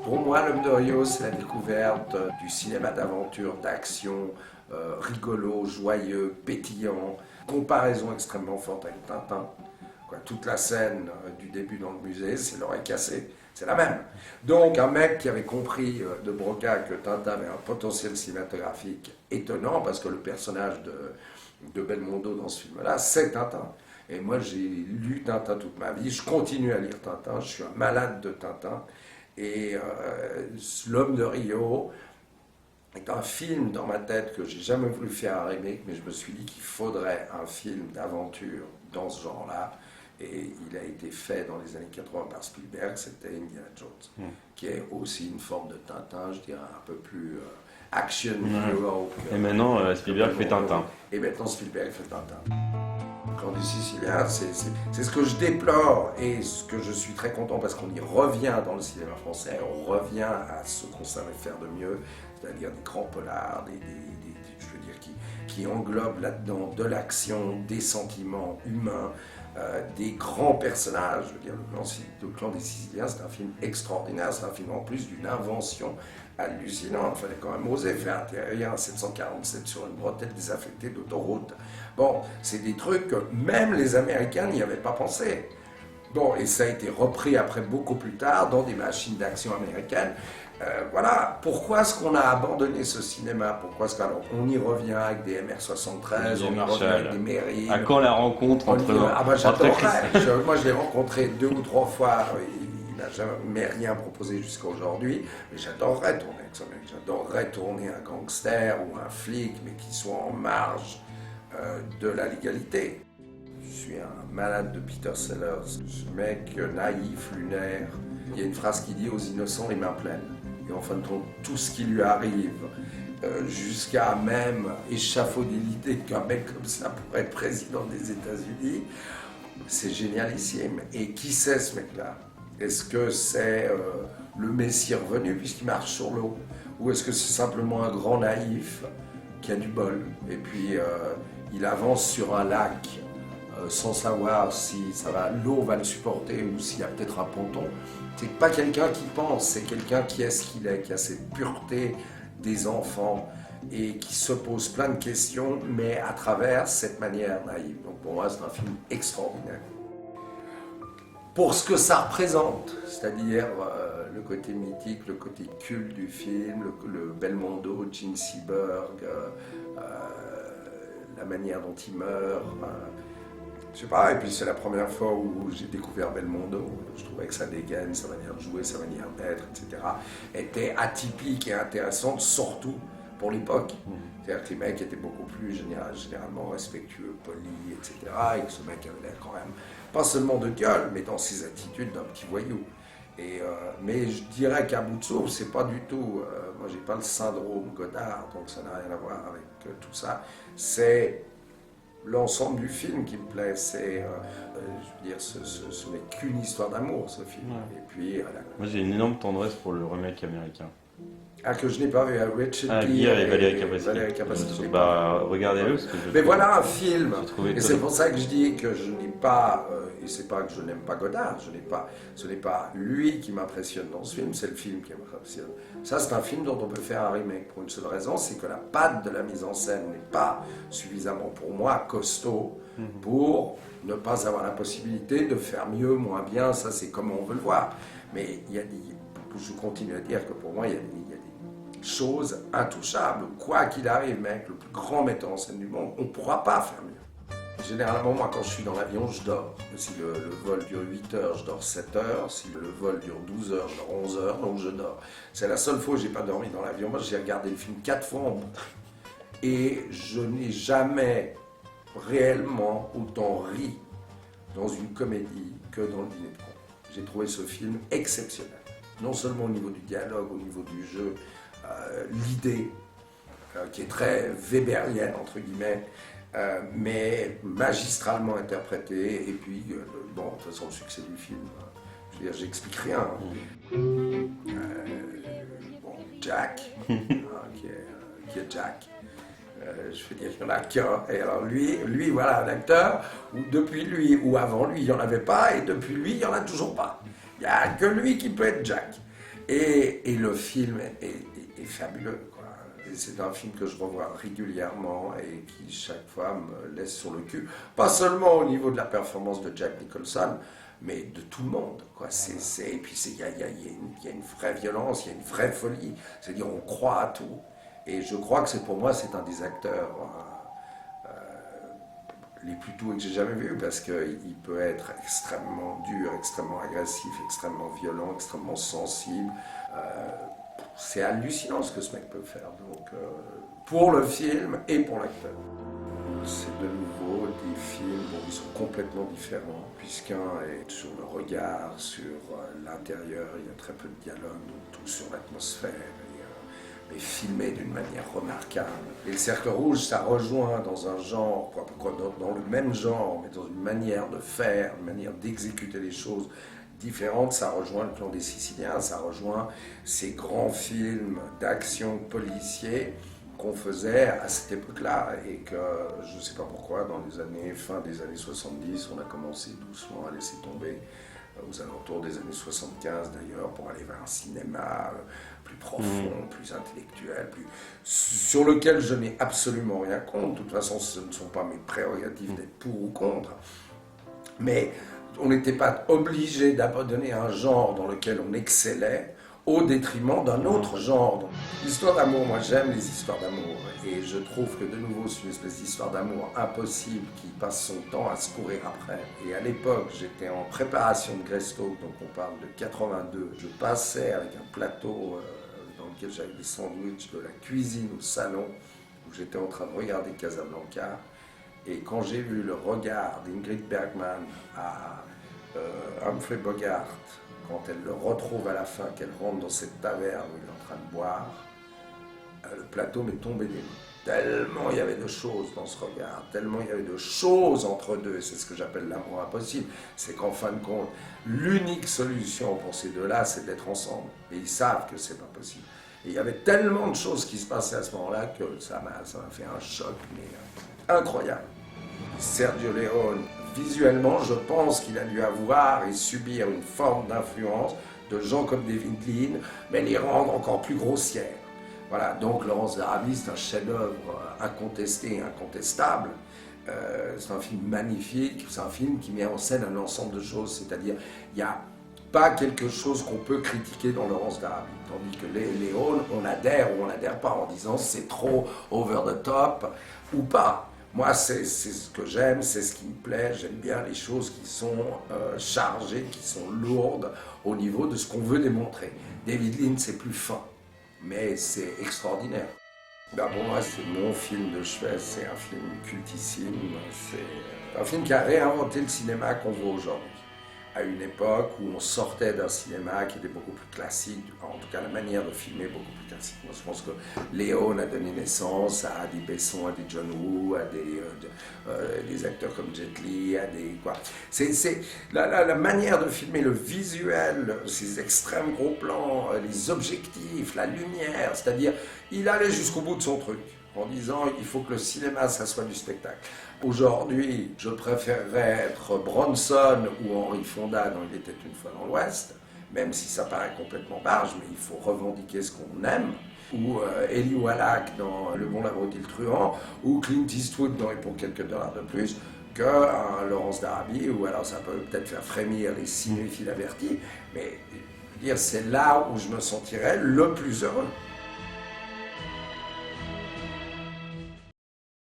Pour moi, L'Homme de Rio, c'est la découverte du cinéma d'aventure, d'action, rigolo, joyeux, pétillant. Comparaison extrêmement forte avec Tintin. Quoi, toute la scène du début dans le musée, c'est l'oreille cassée. C'est la même. Donc, un mec qui avait compris de Broca que Tintin avait un potentiel cinématographique étonnant, parce que le personnage de Belmondo dans ce film-là, c'est Tintin. Et moi, j'ai lu Tintin toute ma vie. Je continue à lire Tintin. Je suis un malade de Tintin. Et L'Homme de Rio est un film dans ma tête que j'ai jamais voulu faire un remake, mais je me suis dit qu'il faudrait un film d'aventure dans ce genre-là. Et il a été fait dans les années 80 par Spielberg, c'était Indiana Jones, qui est aussi une forme de Tintin, je dirais un peu plus action hero. Et maintenant, Spielberg fait Tintin. Et maintenant, Spielberg fait Tintin. Clan du Sicilien, c'est ce que je déplore et ce que je suis très content parce qu'on y revient dans le cinéma français, on revient à ce qu'on savait faire de mieux, c'est-à-dire des grands polars, je veux dire, qui englobent là-dedans de l'action, des sentiments humains, des grands personnages. Je veux dire, le Clan des Siciliens, c'est un film extraordinaire, c'est un film en plus d'une invention hallucinante. Il fallait quand même oser faire atterrir un 747 sur une bretelle désaffectée d'autoroute. Bon, c'est des trucs que même les Américains n'y avaient pas pensé. Bon, et ça a été repris après beaucoup plus tard dans des machines d'action américaines. Voilà, pourquoi est-ce qu'on a abandonné ce cinéma? Pourquoi est-ce qu'on y revient avec des MR73, on y revient avec des Merrill? À quand la rencontre entre j'adorerais. Moi, je l'ai rencontré 2 ou 3 fois. Il n'a jamais rien proposé jusqu'à aujourd'hui. Mais j'adorerais tourner avec ce mec. J'adorerais tourner un gangster ou un flic, mais qui soit en marge de la légalité. Je suis un malade de Peter Sellers. Ce mec naïf, lunaire. Il y a une phrase qui dit « aux innocents les mains pleines ». Et en fin de compte, tout ce qui lui arrive, jusqu'à même échafauder l'idée qu'un mec comme ça pourrait être président des États-Unis, c'est génialissime. Et qui c'est ce mec-là? Est-ce que c'est le Messie revenu puisqu'il marche sur l'eau? Ou est-ce que c'est simplement un grand naïf qui a du bol? Et puis il avance sur un lac sans savoir si l'eau va le supporter ou s'il y a peut-être un ponton. C'est pas quelqu'un qui pense, c'est quelqu'un qui est ce qu'il est, qui a cette pureté des enfants et qui se pose plein de questions, mais à travers cette manière naïve. Donc pour moi, c'est un film extraordinaire. Pour ce que ça représente, c'est-à-dire le côté mythique, le côté culte du film, le Belmondo, Gene Seberg, la manière dont il meurt. Je sais pas, et puis c'est la première fois où j'ai découvert Belmondo. Je trouvais que sa dégaine, sa manière de jouer, sa manière d'être, etc. était atypique et intéressante, surtout pour l'époque. C'est-à-dire que les mecs étaient beaucoup plus généralement respectueux, polis, etc. Et que ce mec avait l'air quand même, pas seulement de gueule, mais dans ses attitudes d'un petit voyou. Mais je dirais qu'à bout de souffle, c'est pas du tout. Moi, j'ai pas le syndrome Godard, donc ça n'a rien à voir avec tout ça. C'est l'ensemble du film qui me plaît, c'est, je veux dire, ce n'est qu'une histoire d'amour, ce film. Ouais. Et puis, moi j'ai une énorme tendresse pour le remake américain. Ah, que je n'ai pas vu, Richard Gere et Valérie Capacity. Regardez-le parce que mais voilà un film, et c'est étonnant. pour ça que je dis que je n'ai pas, et c'est pas que je n'aime pas Godard, ce n'est pas lui qui m'impressionne dans ce film, c'est le film qui m'impressionne. Ça, c'est un film dont on peut faire un remake pour une seule raison, c'est que la patte de la mise en scène n'est pas suffisamment, pour moi, costaud pour ne pas avoir la possibilité de faire mieux, moins bien, ça c'est comme on veut le voir. Mais je continue à dire que pour moi, il y a des choses intouchables. Quoi qu'il arrive, mec, le plus grand metteur en scène du monde, on ne pourra pas faire mieux. Généralement, moi, quand je suis dans l'avion, je dors. Si le vol dure 8 heures, je dors 7 heures. Si le vol dure 12 heures, je dors 11 heures, donc je dors. C'est la seule fois où je n'ai pas dormi dans l'avion. Moi, j'ai regardé le film 4 fois en boucle. Et je n'ai jamais réellement autant ri dans une comédie que dans le Dîner de con. J'ai trouvé ce film exceptionnel. Non seulement au niveau du dialogue, au niveau du jeu, l'idée qui est très weberienne, entre guillemets, mais magistralement interprétée, et puis, bon, de toute façon, le succès du film, je veux dire, j'explique rien. Bon, Jack, qui est Jack. Je veux dire, il n'y en a qu'un. Et alors lui, voilà, un acteur où depuis lui, ou avant lui, il n'y en avait pas, et depuis lui, il n'y en a toujours pas. Il n'y a que lui qui peut être Jack. Et le film est fabuleux, quoi. C'est un film que je revois régulièrement et qui chaque fois me laisse sur le cul. Pas seulement au niveau de la performance de Jack Nicholson, mais de tout le monde, quoi. Et puis il y a une vraie violence, il y a une vraie folie. C'est-à-dire on croit à tout. Et je crois que pour moi c'est un des acteurs les plus doués que j'ai jamais vus, parce qu'il peut être extrêmement dur, extrêmement agressif, extrêmement violent, extrêmement sensible. C'est hallucinant ce que ce mec peut faire, donc, pour le film et pour l'acteur. C'est de nouveau des films dont ils sont complètement différents, puisqu'un est sur le regard, sur l'intérieur, il y a très peu de dialogue, donc tout sur l'atmosphère, mais filmé d'une manière remarquable. Et le Cercle Rouge, ça rejoint dans un genre, dans le même genre, mais dans une manière de faire, une manière d'exécuter les choses différente. Ça rejoint Le Clan des Siciliens, ça rejoint ces grands films d'action policiers qu'on faisait à cette époque-là, et que je ne sais pas pourquoi, dans les fin des années 70, on a commencé doucement à laisser tomber, aux alentours des années 75 d'ailleurs, pour aller vers un cinéma plus profond, plus intellectuel, sur lequel je n'ai absolument rien contre. De toute façon, ce ne sont pas mes prérogatives d'être pour ou contre, mais on n'était pas obligé d'abandonner un genre dans lequel on excellait au détriment d'un autre genre. L'histoire d'amour, moi j'aime les histoires d'amour, et je trouve que de nouveau c'est une espèce d'histoire d'amour impossible qui passe son temps à se courir après. Et à l'époque, j'étais en préparation de Greystoke, donc on parle de 82, je passais avec un plateau dans lequel j'avais des sandwichs de la cuisine au salon, où j'étais en train de regarder Casablanca, et quand j'ai vu le regard d'Ingrid Bergman à Humphrey Bogart, quand elle le retrouve à la fin, qu'elle rentre dans cette taverne où il est en train de boire, le plateau m'est tombé des mains. Tellement il y avait de choses dans ce regard, tellement il y avait de choses entre deux, et c'est ce que j'appelle l'amour impossible. C'est qu'en fin de compte, l'unique solution pour ces deux-là, c'est d'être ensemble. Et ils savent que c'est pas possible. Et il y avait tellement de choses qui se passaient à ce moment-là que ça m'a fait un choc, mais incroyable. Sergio Leone, visuellement, je pense qu'il a dû avoir et subir une forme d'influence de gens comme David Lean, mais les rendre encore plus grossières. Voilà, donc Laurence d'Arabie, c'est un chef-d'œuvre incontesté et incontestable. C'est un film magnifique, c'est un film qui met en scène un ensemble de choses, c'est-à-dire il n'y a pas quelque chose qu'on peut critiquer dans Laurence d'Arabie, tandis que Léon, on adhère ou on n'adhère pas en disant c'est trop over the top ou pas. Moi, c'est ce que j'aime, c'est ce qui me plaît. J'aime bien les choses qui sont chargées, qui sont lourdes au niveau de ce qu'on veut démontrer. David Lean, c'est plus fin, mais c'est extraordinaire. Ben pour moi, c'est mon film de chevet, c'est un film cultissime. C'est un film qui a réinventé le cinéma qu'on voit aujourd'hui. À une époque où on sortait d'un cinéma qui était beaucoup plus classique, en tout cas la manière de filmer beaucoup plus classique. Moi, je pense que Léon a donné naissance à des Besson, à des John Woo, à des acteurs comme Jet Li, à des quoi. C'est la manière de filmer, le visuel, ces extrêmes gros plans, les objectifs, la lumière, c'est-à-dire il allait jusqu'au bout de son truc, en disant il faut que le cinéma, ça soit du spectacle. Aujourd'hui, je préférerais être Bronson ou Henry Fonda dans Il était une fois dans l'Ouest, même si ça paraît complètement barge, mais il faut revendiquer ce qu'on aime, ou Eli Wallach dans Le Bon, la Brute et le Truand, ou Clint Eastwood dans Et pour quelques dollars de plus, que Laurence d'Arabie, ou alors ça peut peut-être faire frémir les cinéphiles avertis, mais je veux dire, c'est là où je me sentirais le plus heureux.